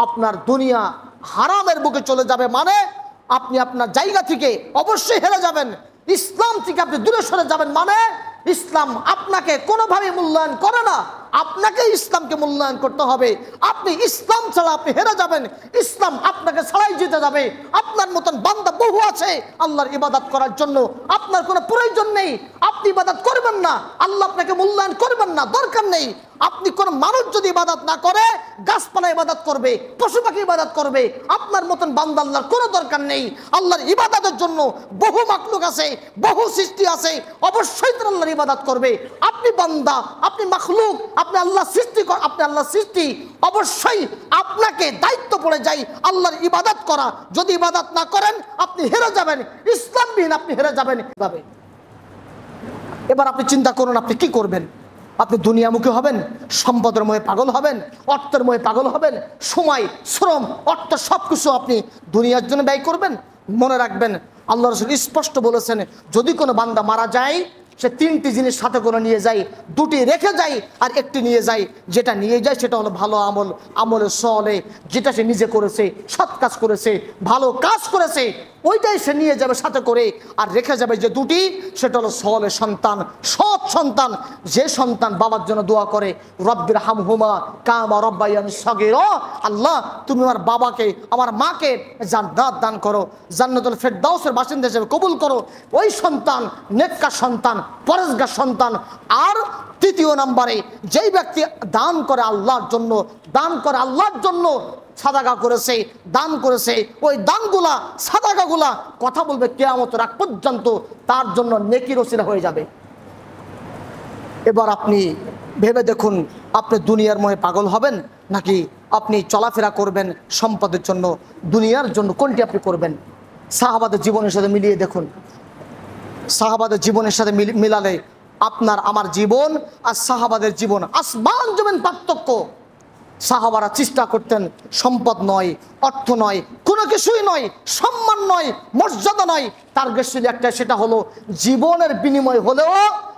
আপনার দুনিয়া হারামের বুকে চলে যাবে মানে আপনি আপনার জায়গা থেকে অবশ্যই হেরে যাবেন। ইসলাম থেকে আপনি দূরে সরে যাবেন মানে ইসলাম আপনাকে কোনোভাবে মূল্যায়ন করে না, আপনাকে ইসলামকে মূল্যায়ন করতে হবে। আপনি ইসলাম ছাড়া আপনি হেরে যাবেন, ইসলাম আপনাকে ছাড়াই জিতে যাবে। আপনার মতন বান্দা বহু আছে আল্লাহর ইবাদত করার জন্য, আপনার কোনো প্রয়োজন নেই, আপনি ইবাদত করবেন না, আল্লাহ আপনাকে মূল্যায়ন করবেন না, দরকার নেই। আপনি কোন মানুষ যদি ইবাদত না করে, গাছপালা ইবাদত করবে, পশু পাখি ইবাদত করবে, আপনার মতন বান্দা আল্লাহর কোনো দরকার নেই। আল্লাহর ইবাদতের জন্য বহু মাখলুক আছে, বহু সৃষ্টি আছে, অবশ্যই তারা আল্লাহর ইবাদত করবে। আপনি বান্দা, আপনি মাখলুক, আপনি আল্লাহ সৃষ্টি, আপনি আল্লাহ সৃষ্টি, অবশ্যই আপনাকে দায়িত্ব পড়ে যায় আল্লাহর ইবাদত করা। যদি ইবাদত না করেন আপনি হেরে যাবেন, ইসলামবিহীন আপনি হেরে যাবেন। এবার আপনি চিন্তা করুন, আপনি কি করবেন? আপনি দুনিয়ামুখী হবেন, সম্পদের মোহে পাগল হবেন, অর্থের মোহে পাগল হবেন, সময়, শ্রম, অর্থ সবকিছু আপনি দুনিয়ার জন্য ব্যয় করবেন। মনে রাখবেন, আল্লাহ রাসূল স্পষ্ট বলেছেন, যদি কোনো বান্দা মারা যায়, সে তিনটি জিনিস সাথে করে নিয়ে যায়, দুটি রেখে যায় আর একটি নিয়ে যায়। যেটা নিয়ে যায় সেটা হলো ভালো আমল, আমলে সলে, যেটা সে নিজে করেছে, সৎ কাজ করেছে, ভালো কাজ করেছে, ওইটাই সে নিয়ে যাবে সাথে করে। আর রেখে যাবে যে দুটি, সেটা হলো সলে সন্তান, সৎ সন্তান, যে সন্তান বাবার জন্য দোয়া করে, রব্বির হামহুমা কামা রব্বায়ানি সগীরা, আল্লাহ তুমি আমার বাবাকে, আমার মাকে জান্নাত দান করো, জান্নাতুল ফেরদাউসের বাসিন্দা হিসেবে কবুল করো। ওই সন্তান নেককার সন্তান, পরেজগার সন্তান। আর তৃতীয় নম্বরে, যেই ব্যক্তি দান করে আল্লাহর জন্য, দান করে আল্লাহর জন্য, সাদাকা করেছে, দান করেছে, ওই দানগুলা, সাদাকাগুলা কথা বলবে কিয়ামত রাত পর্যন্ত, তার জন্য নেকির ওসিলা হয়ে যাবে। এবার আপনি ভেবে দেখুন, আপনি দুনিয়ার মোহে পাগল হবেন নাকি আপনি চলাফেরা করবেন সম্পদের জন্য, দুনিয়ার জন্য? কোনটি আপনি করবেন? সাহাবাদের জীবনের সাথে মিলিয়ে দেখুন, সাহাবাদের জীবনের সাথে মিলালে আপনার আমার জীবন আর সাহাবাদের জীবন আসমান জমিন পার্থক্য। সাহাবারা চেষ্টা করতেন সম্পদ নয়, অর্থ নয়, কোনো কিছুই নয়, সম্মান নয়, মর্যাদা নয়, টার্গেট ছিল একটা, সেটা হলো জীবনের বিনিময় হলেও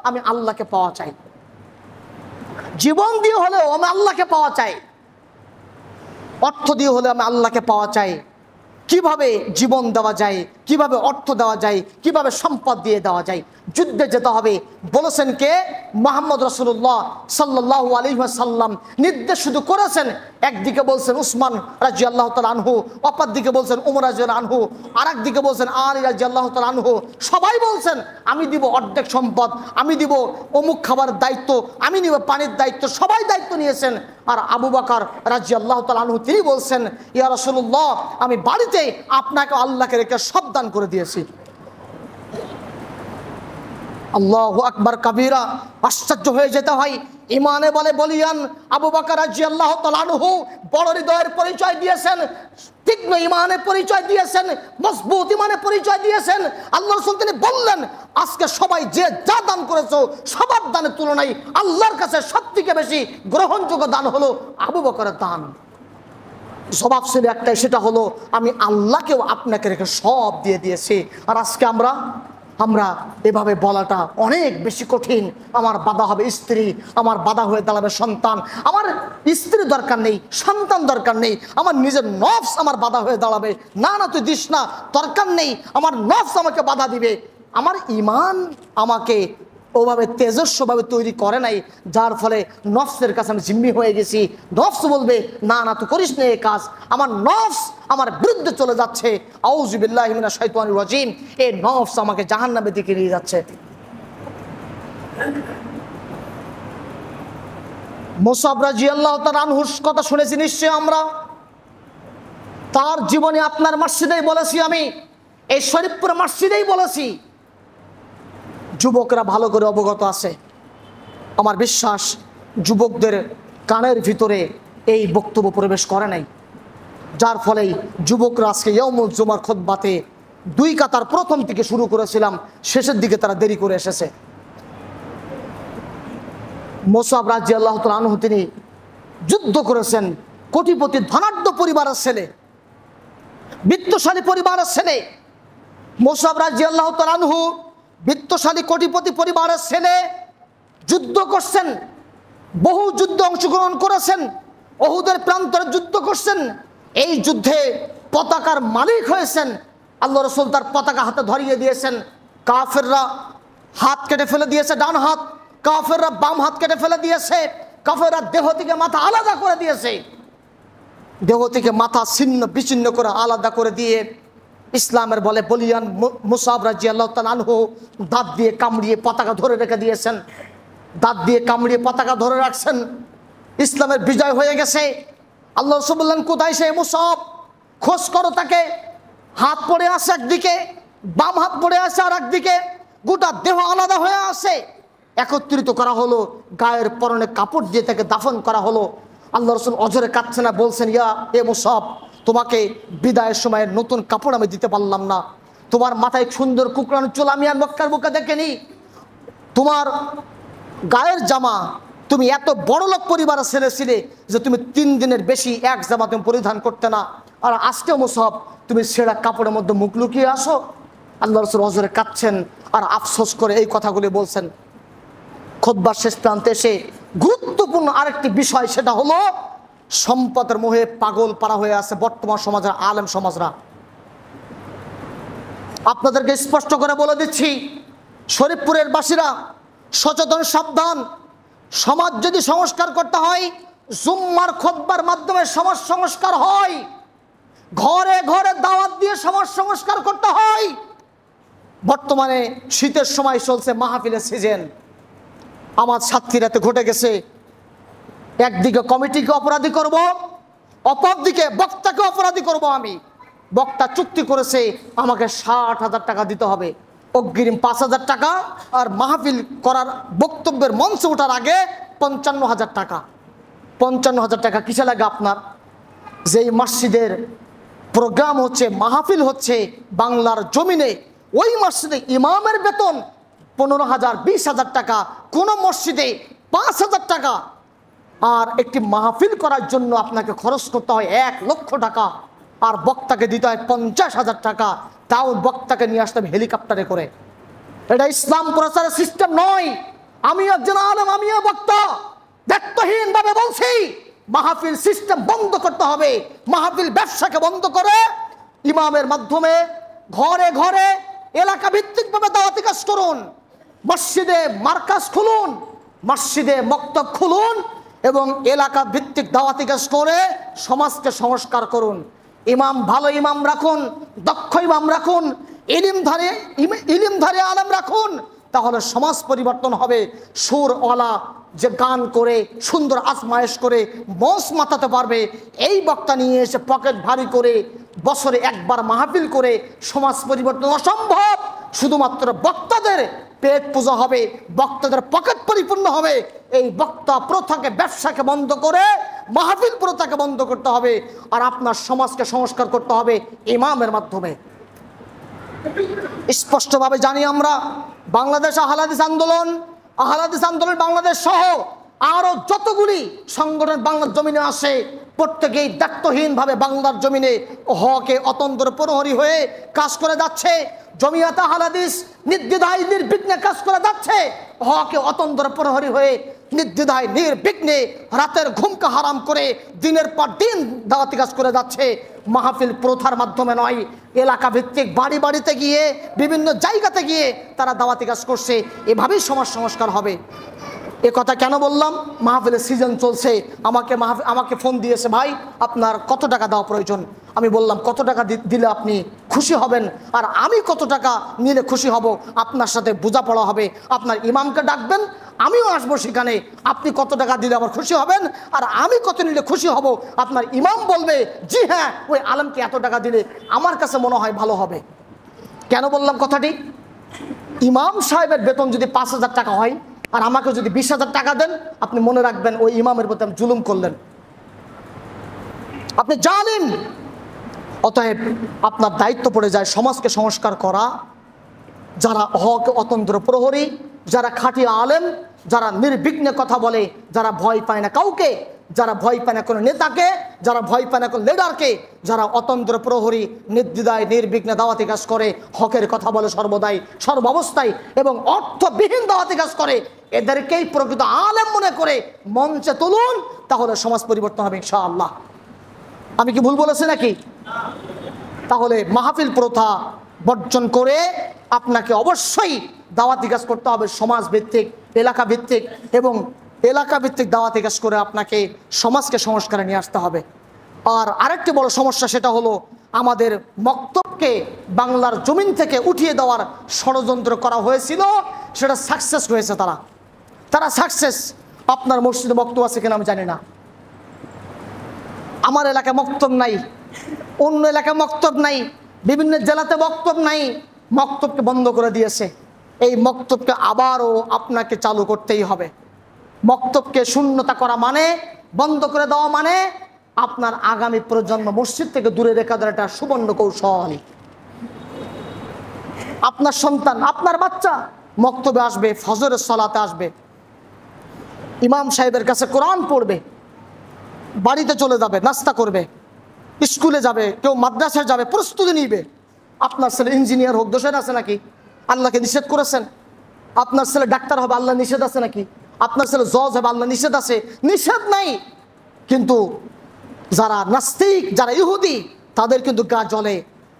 আমি আল্লাহকে পাওয়া চাই, জীবন দিয়ে হলেও আমি আল্লাহকে পাওয়া চাই, অর্থ দিয়ে হলেও আমি আল্লাহকে পাওয়া চাই। কিভাবে জীবন দেওয়া যায়, কিভাবে অর্থ দেওয়া যায়, কিভাবে সম্পদ দিয়ে দেওয়া যায়। যুদ্ধে যেতে হবে বলেছেন কে? মুহাম্মদ রাসূলুল্লাহ সাল্লাল্লাহু আলাইহি ওয়াসাল্লাম নির্দেশ শুধু করেছেন। একদিকে বলছেন উসমান রাদিয়াল্লাহু তাআলা আনহু, অপর দিকে বলছেন ওমর রাদিয়াল্লাহু আনহু, আরেক দিকে বলছেন আলী রাদিয়াল্লাহু তাআলা আনহু। সবাই বলছেন আমি দিব অর্ধেক সম্পদ, আমি দিব অমুক খাবারের দায়িত্ব, আমি নিব পানির দায়িত্ব, সবাই দায়িত্ব নিয়েছেন। আর আবু বকর রাদিয়াল্লাহু তাআলা আনহু তিনি বলছেন, ইয়া রাসূলুল্লাহ আমি বাড়িতে আপনাকে আল্লাহকে রেখে সব দান করে দিয়েছি। আল্লাহু আকবার কাবীরা। আশ্চর্য হয়ে যেতে হয়। ইমানে বলে বলিয়ান আবু বকর রাদিয়াল্লাহু তাআলা আনহু বড় হৃদয়ের পরিচয় দিয়েছেন, তীক্ষ্ণ ইমানের পরিচয় দিয়েছেন, মজবুত ইমানের পরিচয় দিয়েছেন। আল্লাহ রাসূল তিনি বললেন, আজকে সবাই যে যা দান করেছো সবার দানের তুলনায় আল্লাহর কাছে সবথেকে বেশি গ্রহণযোগ্য দান হলো আবু বকরের দান। জবাব ছিল একটাই, সেটা হলো আমি আল্লাহকেও আপনাকে রেখে সব দিয়ে দিয়েছি। আর আজকে আমরা এভাবে বলাটা অনেক বেশি কঠিন। আমার বাধা হবে স্ত্রী, আমার বাধা হয়ে দাঁড়াবে সন্তান, আমার স্ত্রী দরকার নেই, সন্তান দরকার নেই, আমার নিজের নফস আমার বাধা হয়ে দাঁড়াবে। না না তুই দিস না, দরকার নেই, আমার নফস আমাকে বাধা দিবে। আমার ঈমান আমাকে ওভাবে তেজস্বভাবে তৈরি করে নাই, যার ফলে নফসের কাছে আমি জিম্মি হয়ে গেছি। নফস বলবে না না তুই করিস না এই কাজ, আমার নফস আমার বিরুদ্ধে চলে যাচ্ছে। আউযু বিল্লাহি মিনাশ শাইতানির রাজিম। এই নফস আমাকে জাহান্নামের দিকে নিয়ে যাচ্ছে। মুসাব রাদিয়াল্লাহু তাআলা আনহুর কথা শুনেছি নিশ্চয় আমরা, তার জীবনে আপনার মসজিদেই বলেছি, আমি এই শরীফপুর মসজিদেই বলেছি, যুবকরা ভালো করে অবগত আছে। আমার বিশ্বাস যুবকদের কানের ভিতরে এই বক্তব্য প্রবেশ করে নাই, যার ফলেই যুবকরা আজকে ইয়াউমুল জুমার খুতবাতে 2 কাতার প্রথম থেকে শুরু করেছিলাম, শেষের দিকে তারা দেরি করে এসেছে। মুসাব রাদিয়াল্লাহু তাআলা আনহু তিনি যুদ্ধ করেছেন, কোটিপতি ধনাঢ্য পরিবারের ছেলে, বিত্তশালী পরিবারের ছেলে। মুসাব রাদিয়াল্লাহু তাআলা আনহু বিত্তশালী কোটিপতি পরিবারের ছেলে, যুদ্ধ করছেন, বহু যুদ্ধে অংশগ্রহণ করেছেন, উহুদের প্রান্তরে যুদ্ধ করছেন। এই যুদ্ধে পতাকার মালিক হয়েছেন। আল্লাহ রাসূল তার পতাকা হাতে ধরিয়ে দিয়েছেন। কাফেররা হাত কেটে ফেলে দিয়েছে, ডান হাত, কাফেররা বাম হাত কেটে ফেলে দিয়েছে, কাফেররা দেহ থেকে মাথা আলাদা করে দিয়েছে, দেহ থেকে মাথা ছিন্ন বিচ্ছিন্ন করে আলাদা করে দিয়ে ইসলামের বলে বলিয়ান মুসাব রাদিয়াল্লাহু তাআলা আনহু দাঁত দিয়ে কামড়িয়ে পতাকা ধরে রেখে দিয়েছেন, দাঁত দিয়ে কামড়িয়ে পতাকা ধরে রাখছেন। ইসলামের বিজয় হয়ে গেছে। আল্লাহ রাসূল বললেন, কোথায় সে মুসাব, খোঁজ করো তাকে। হাত পড়ে আছে একদিকে, বাম হাত পড়ে আছে আর একদিকে, গোটা দেহ আলাদা হয়ে আছে। একত্রিত করা হলো, গায়ের পরনে কাপড় দিয়ে তাকে দাফন করা হলো। আল্লাহ রাসূল অজরে কাঁদছে না, বলছেন, ইয়া এ মুসাব, তোমাকে বিদায়ের সময় নতুন কাপড় আমি দিতে পারলাম না, তোমার মাথায় সুন্দর কুকরানো চুল আমি আর মক্কার বুকে দেখিনি, তোমার গায়ের জামা, তুমি এত বড় লোক পরিবারের ছেলে ছিলে যে তুমি 3 দিনের বেশি এক জামা তুমি পরিধান করতে না, আর আজকে মুসাব তুমি ছেঁড়া কাপড়ের মধ্যে মুখ লুকিয়ে আসো। আল্লাহ রাসূল অজরে কাঁদছেন আর আফসোস করে এই কথাগুলি বলছেন। খুতবার শেষ প্রান্তে এসে গুরুত্বপূর্ণ আরেকটি বিষয়, সেটা হলো সম্পদের মোহে পাগল পারা হয়ে আছে বর্তমান সমাজের আলেম সমাজরা। আপনাদেরকে স্পষ্ট করে বলে দিচ্ছি, শরীফপুরের বাসীরা সচেতন, সাবধান। সমাজ যদি সংস্কার করতে হয়, জুম্মার খুতবার মাধ্যমে সমাজ সংস্কার হয়, ঘরে ঘরে দাওয়াত দিয়ে সমাজ সংস্কার করতে হয়। বর্তমানে শীতের সময় চলছে মাহফিলের সিজন। আমার সাথীরাতে ঘটে গেছে, একদিকে কমিটিকে অপরাধী করব, অপরদিকে বক্তাকে অপরাধী করব। আমি বক্তা চুক্তি করেছে আমাকে 60,000 টাকা দিতে হবে, অগ্রিম 5,000 টাকা, আর মাহফিল করার বক্তব্যের মঞ্চে ওঠার আগে 55,000 টাকা। 55,000 টাকা কিসে লাগে আপনার? যেই মসজিদের প্রোগ্রাম হচ্ছে, মাহফিল হচ্ছে বাংলার জমিনে, ওই মসজিদে ইমামের বেতন 15,000, 20,000 টাকা, কোন মসজিদে 5,000 টাকা। আর একটি মাহফিল করার জন্য আপনাকে খরচ করতে হয় 1 লক্ষ টাকা, আর বক্তাকে দিতে হয় 50,000 টাকা, তাও বক্তাকে নিয়ে আসতে হবে হেলিকপ্টারে করে। এটা ইসলাম প্রচারের সিস্টেম নয়। আমি একজন আলেম, আমিও বক্তা, দায়িত্বহীন ভাবে বলছি, মাহফিল সিস্টেম বন্ধ করতে হবে। মাহফিল ব্যবসাকে বন্ধ করে ইমামের মাধ্যমে ঘরে ঘরে এলাকা ভিত্তিক ভাবে দাওয়াতি কাজ করুন, মসজিদে মার্কাজ খুলুন, মসজিদে মক্তব খুলুন এবং এলাকা ভিত্তিক দাওয়াতি কাজ করে সমাজকে সংস্কার করুন। ইমাম ভালো ইমাম রাখুন, দক্ষ ইমাম রাখুন, ইলিমধারী আলেম রাখুন, তাহলে সমাজ পরিবর্তন হবে। সুরওয়ালা যে গান করে সুন্দর আজমায়েশ করে মঞ্চ মাতাতে পারবে, এই বক্তা নিয়ে এসে পকেট ভারী করে বছরে একবার মাহফিল করে সমাজ পরিবর্তন অসম্ভব। শুধুমাত্র বক্তাদের পেট পূজা হবে, বক্তাদের পকেট পরিপূর্ণ হবে। এই বক্তা প্রথাকে, ব্যবসাকে বন্ধ করে মাহফিল প্রথাকে বন্ধ করতে হবে। আর আপনার সমাজকে সংস্কার করতে হবে ইমামের মাধ্যমে। স্পষ্টভাবে জানি আমরা, বাংলাদেশ আহলাদিস আন্দোলন বাংলাদেশ সহ আরো যতগুলি সংগঠন বাংলার জমিনে আসে, প্রত্যেকেই দায়িত্বহীনভাবে বাংলার জমিনে হকে অতন্ত্র প্রহরী হয়ে কাজ করে যাচ্ছে। জমিয়াত আহলাদিস নির্দ্বিধায় নির্বিঘ্নে কাজ করে যাচ্ছে, হকে অতন্ত্র প্রহরী হয়ে নির্দ্বিধায় নির্বিঘ্নে রাতের ঘুমকে হারাম করে দিনের পর দিন দাওয়াতি কাজ করে যাচ্ছে। মাহফিল প্রথার মাধ্যমে নয়, এলাকা ভিত্তিক বাড়ি বাড়িতে গিয়ে, বিভিন্ন জায়গাতে গিয়ে তারা দাওয়াতি কাজ করছে। এভাবেই সমাজ সংস্কার হবে। এ কথা কেন বললাম? মাহফিলের সিজন চলছে, আমাকে ফোন দিয়েছে, ভাই আপনার কত টাকা দেওয়া প্রয়োজন। আমি বললাম কত টাকা দিলে আপনি খুশি হবেন, আর আমি কত টাকা নিলে খুশি হব, আপনার সাথে বোঝাপড়া হবে। আপনার ইমামকে ডাকবেন, আমিও আসবো সেখানে। আপনি কত টাকা দিলে আমার খুশি হবেন, আর আমি কত নিলে খুশি হব। আপনার ইমাম বলবে জি হ্যাঁ, ওই আলেমকে এত টাকা দিলে আমার কাছে মনে হয় ভালো হবে। কেন বললাম কথাটি? ইমাম সাহেবের বেতন যদি 5,000 টাকা হয় আর আমাকে যদি 20,000 টাকা দেন, আপনি মনে রাখবেন ওই ইমামের প্রতি আপনি জুলুম করলেন, আপনি জানেন। অতএব আপনার দায়িত্ব পড়ে যায় সমাজকে সংস্কার করা। যারা হক অতন্ত্র প্রহরী, যারা খাঁটি আলেম, যারা নির্বিঘ্নে কথা বলে, যারা ভয় পায় না কাউকে, যারা ভয় পায় না কোনো নেতাকে, যারা ভয় পায় না কোনো লিডারকে, যারা অতন্ত্র প্রহরী নির্দ্বিধায় নির্বিঘ্নে দাওয়াতি কাজ করে, হকের কথা বলে সর্বদাই সর্বাবস্থায় এবং অর্থবিহীন দাওয়াতি কাজ করে, এদেরকেই প্রকৃত আলেম মনে করে মঞ্চে তুলুন, তাহলে সমাজ পরিবর্তন হবে ইনশাআল্লাহ। আমি কি ভুল বলেছি নাকি? তাহলে মাহফিল প্রথা বর্জন করে আপনাকে অবশ্যই দাওয়াতি কাজ করতে হবে, সমাজ ভিত্তিক, এলাকা ভিত্তিক, এবং এলাকা ভিত্তিক দাওয়াতি কাজ করে আপনাকে সমাজকে সংস্কারে নিয়ে আসতে হবে। আর আরেকটি বড় সমস্যা, সেটা হলো আমাদের মক্তবকে বাংলার জমিন থেকে উঠিয়ে দেওয়ার ষড়যন্ত্র করা হয়েছিল, সেটা সাকসেস হয়েছে। তারা সাকসেস। আপনার মসজিদে বক্তব্য আছে কিনা আমি জানি না, আমার এলাকায় মক্তব নাই, অন্য এলাকায় মক্তব নাই, বিভিন্ন জেলাতে মক্তব নাই, মক্তবকে বন্ধ করে দিয়েছে। এই মক্তবকে আবারও আপনাকে চালু করতেই হবে। মক্তবকে শূন্যতা করা মানে, বন্ধ করে দেওয়া মানে আপনার আগামী প্রজন্ম মসজিদ থেকে দূরে রেখে দেওয়ার একটা সুবর্ণ কৌশল। আপনার সন্তান, আপনার বাচ্চা মক্তবে আসবে, ফজরের সালাতে আসবে, ইমাম সাহেবের কাছে কোরআন পড়বে, বাড়িতে চলে যাবে, নাস্তা করবে, স্কুলে যাবে, কেউ মাদ্রাসায় যাবে, প্রস্তুতি নিবে। আপনার ছেলে ইঞ্জিনিয়ার হোক, দোষের আছে নাকি? আল্লাহকে নিষেধ করেছেন। আপনার ছেলে ডাক্তার হবে, আল্লাহ নিষেধ আছে নাকি? আপনার ছেলে জজ হবে, আল্লাহ নিষেধ আছে? নিষেধ নাই। কিন্তু যারা নাস্তিক, যারা ইহুদি, তাদের কিন্তু গা জ্বলে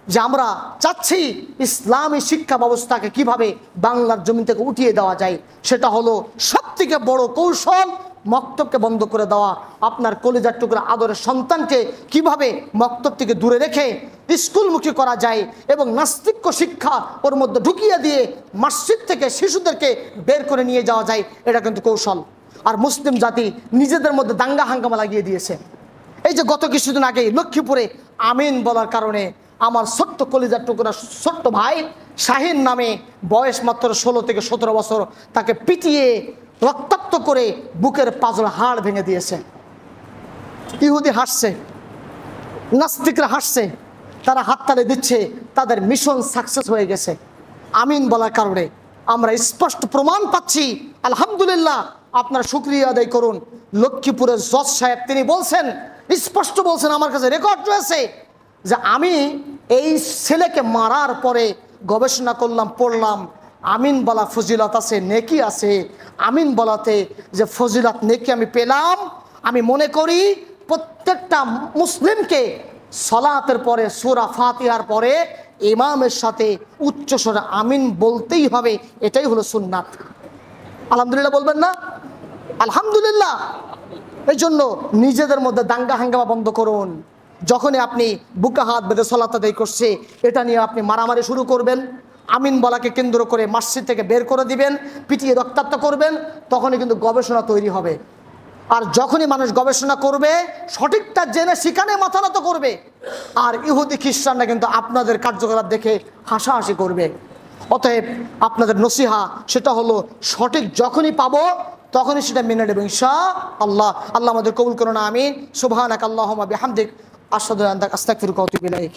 যে আমরা চাচ্ছি ইসলামী শিক্ষা ব্যবস্থাকে কিভাবে বাংলার জমি থেকে উঠিয়ে দেওয়া যায়। সেটা হলো সবথেকে বড় কৌশল, মক্তবকে বন্ধ করে দেওয়া। আপনার কলিজার টুকরা আদরের সন্তানকে কিভাবে মক্তব থেকে দূরে রেখে স্কুলমুখী করা যায় এবং নাস্তিক্য শিক্ষা ওর মধ্যে ঢুকিয়ে দিয়ে মসজিদ থেকে শিশুদেরকে বের করে নিয়ে যাওয়া যায়, এটা কিন্তু কৌশল। আর মুসলিম জাতি নিজেদের মধ্যে দাঙ্গা হাঙ্গামা লাগিয়ে দিয়েছে। এই যে গত কিছুদিন আগে লক্ষ্মীপুরে আমিন বলার কারণে আমার ছোট্ট কলিজার টুকরা ছোট্ট ভাই শাহিন নামে, বয়স মাত্র 16 থেকে 17 বছর, তাকে পিটিয়ে রক্তাক্ত করে বুকের পাঁজর হাড় ভেঙে দিয়েছে। ইহুদি হাসছে, নাস্তিকরা হাসছে, তারা হাততালি দিচ্ছে, তাদের মিশন সাকসেস হয়ে গেছে আমিন বলার কারণে। আমরা স্পষ্ট প্রমাণ পাচ্ছি, আলহামদুলিল্লাহ। আপনারা শুকরিয়া আদায় করুন। লক্ষ্মীপুরের জজ সাহেব তিনি বলছেন, স্পষ্ট বলছেন, আমার কাছে রেকর্ড রয়েছে, যে আমি এই ছেলেকে মারার পরে গবেষণা করলাম, পড়লাম, আমিন বলা ফজিলত আছে, নেকি আছে। আমিন বলাতে যে ফজিলত, নেকি আমি পেলাম, আমি মনে করি প্রত্যেকটা মুসলিমকে সালাতের পরে সূরা ফাতিহার পরে ইমামের সাথে উচ্চস্বরে আমিন বলতেই হবে। এটাই হলো সুন্নাত। আলহামদুলিল্লাহ বলবেন না? আলহামদুলিল্লাহ। এই জন্য নিজেদের মধ্যে দাঙ্গা হাঙ্গামা বন্ধ করুন। যখনই আপনি বুকে হাত বেঁধে সালাত আদায় করছে, এটা নিয়ে আপনি মারামারি শুরু করবেন, আমিন বলাকে কেন্দ্র করে মসজিদ থেকে বের করে দিবেন, পিটিয়ে রক্তাক্ত করবেন, তখনই কিন্তু গবেষণা তৈরি হবে। আর যখনই মানুষ গবেষণা করবে, সঠিকটা জেনে সেখানে মাথা নত করবে। আর ইহুদি খ্রিস্টানরা কিন্তু আপনাদের কার্যকলাপ দেখে হাসাহাসি করবে। অতএব আপনাদের নসিহা সেটা হলো সঠিক যখনই পাবো তখনই সেটা মেনে নেব ইনশাআল্লাহ। আল্লাহ আমাদের কবুল করুন, আমিন। সুবহানাকাল্লাহুম্মা বিহামদিক, আশহাদু আন লা ইলাহা ইল্লা আনতা, আস্তাগফিরুকা ওয়া আতুবু ইলাইক।